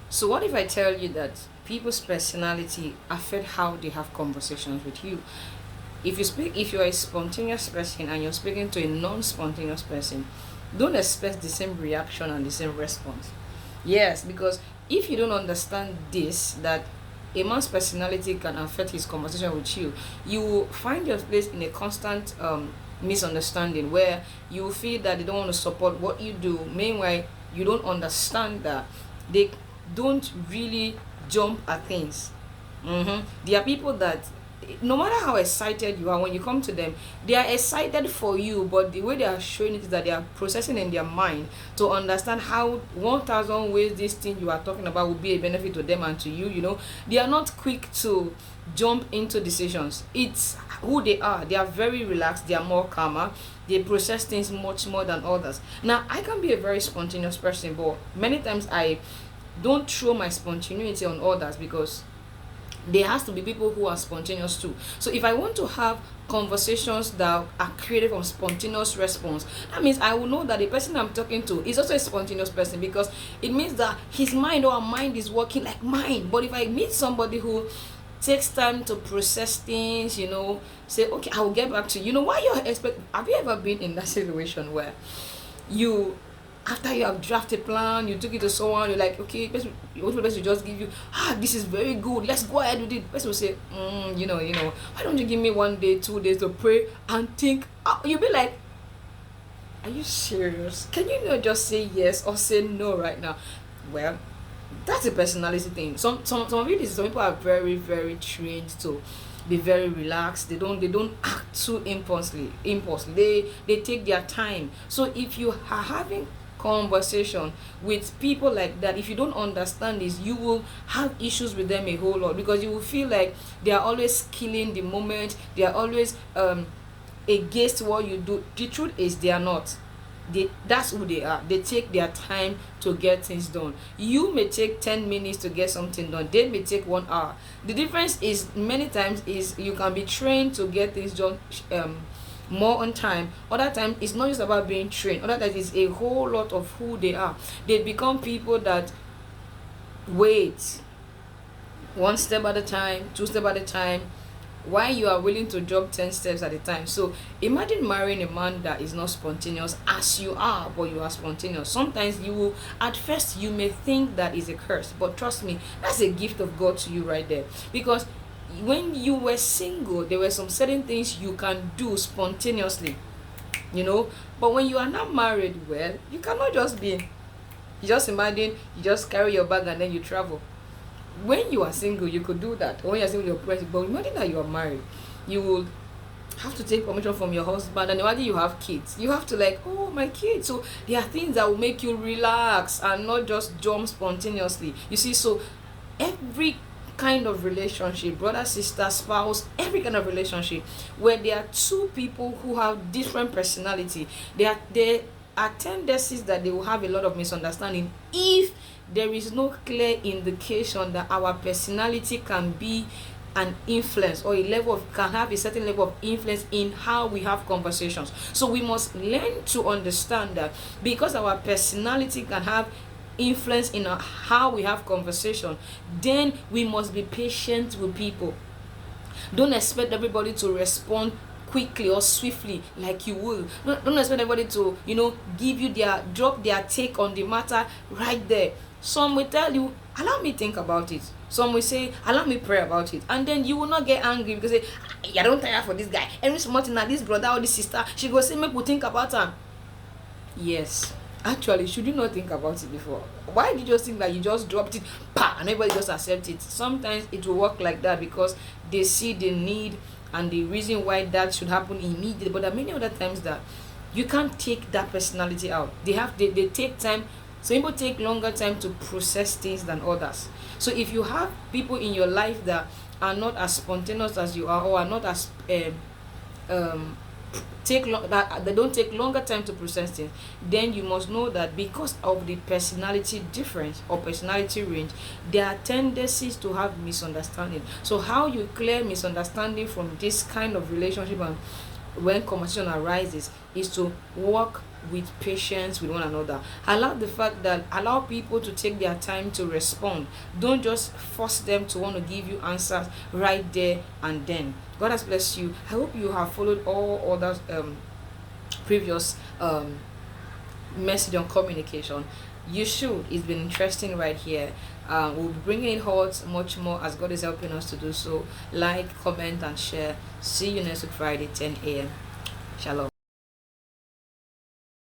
So what if I tell you that people's personality affect how they have conversations with you? If you're a spontaneous person and you're speaking to a non-spontaneous person, don't expect the same reaction and the same response. Yes, because if you don't understand this, that a man's personality can affect his conversation with you, you will find your place in a constant misunderstanding where you feel that they don't want to support what you do. Meanwhile, you don't understand that they don't really jump at things. There are people that no matter how excited you are when you come to them, they are excited for you, but the way they are showing it is that they are processing in their mind to understand how 1,000 ways this thing you are talking about will be a benefit to them and to you. They are not quick to jump into decisions. It's who they are. They are very relaxed, they are more calmer, they process things much more than others. Now, I can be a very spontaneous person, but many times I don't throw my spontaneity on others, because there has to be people who are spontaneous too. So if I want to have conversations that are created from spontaneous response, that means I will know that the person I'm talking to is also a spontaneous person, because it means that his mind or her mind is working like mine. But if I meet somebody who takes time to process things, say, okay, I will get back to you. Why you're expect Have you ever been in that situation where you, after you have drafted a plan, you took it to someone, you're like, okay, you want the person to just give you, this is very good, let's go ahead with it. The person will say, why don't you give me 1 day, 2 days to pray and think? You'll be like, are you serious? Can you not just say yes or say no right now? Well, that's a personality thing. Some of it is, some people are very, very trained to be very relaxed. They don't act too impulsively. They take their time. So if you are having conversation with people like that, if you don't understand this, you will have issues with them a whole lot, because you will feel like they are always killing the moment, they are always against what you do. The truth is, they are not. That's who they are. They take their time to get things done. You may take 10 minutes to get something done, they may take 1 hour. The difference is, many times, is you can be trained to get things done more on time. Other times it's not just about being trained. Other times it's a whole lot of who they are. They become people that wait, 1 step at a time, 2 step at a time, why you are willing to jump 10 steps at a time. So imagine marrying a man that is not spontaneous as you are, but you are spontaneous. Sometimes you will, at first you may think that is a curse, but trust me, that's a gift of God to you right there. Because when you were single, there were some certain things you can do spontaneously, but when you are not married, well, you cannot just be, you just imagine you just carry your bag and then you travel. When you are single, you could do that. Or when you're single, you're present. But imagine that you are married, you will have to take permission from your husband. And imagine you have kids, you have to, like, oh, my kids. So there are things that will make you relax and not just jump spontaneously, you see. So every kind of relationship, brother, sister, spouse, every kind of relationship where there are two people who have different personality, there are tendencies that they will have a lot of misunderstanding if there is no clear indication that our personality can be an influence, or a level of, can have a certain level of influence in how we have conversations. So we must learn to understand that, because our personality can have influence in how we have conversation, then we must be patient with people. Don't expect everybody to respond quickly or swiftly like you will. Don't expect everybody to give you drop their take on the matter right there. Some will tell you, allow me think about it. Some will say, allow me pray about it. And then you will not get angry because say, I don't tire for this guy. Every small thing, this brother or this sister, she go say, make we think about her. Yes, actually, should you not think about it before? Why did you just think that you just dropped it, and everybody just accept it? Sometimes it will work like that because they see the need and the reason why that should happen immediately. But there are many other times that you can't take that personality out. They take time. Some people take longer time to process things than others. So if you have people in your life that are not as spontaneous as you are, or are not as um that they don't take longer time to process things, then you must know that because of the personality difference or personality range, there are tendencies to have misunderstanding. So how you clear misunderstanding from this kind of relationship, and when conversation arises, is to work with patience with one another. Allow people to take their time to respond. Don't just force them to want to give you answers right there and then. God has blessed you. I hope you have followed all other previous message on communication. You should. It's been interesting right here. We'll be bringing it hot much more as God is helping us to do so. Like, comment, and share. See you next week Friday, 10 a.m. Shalom.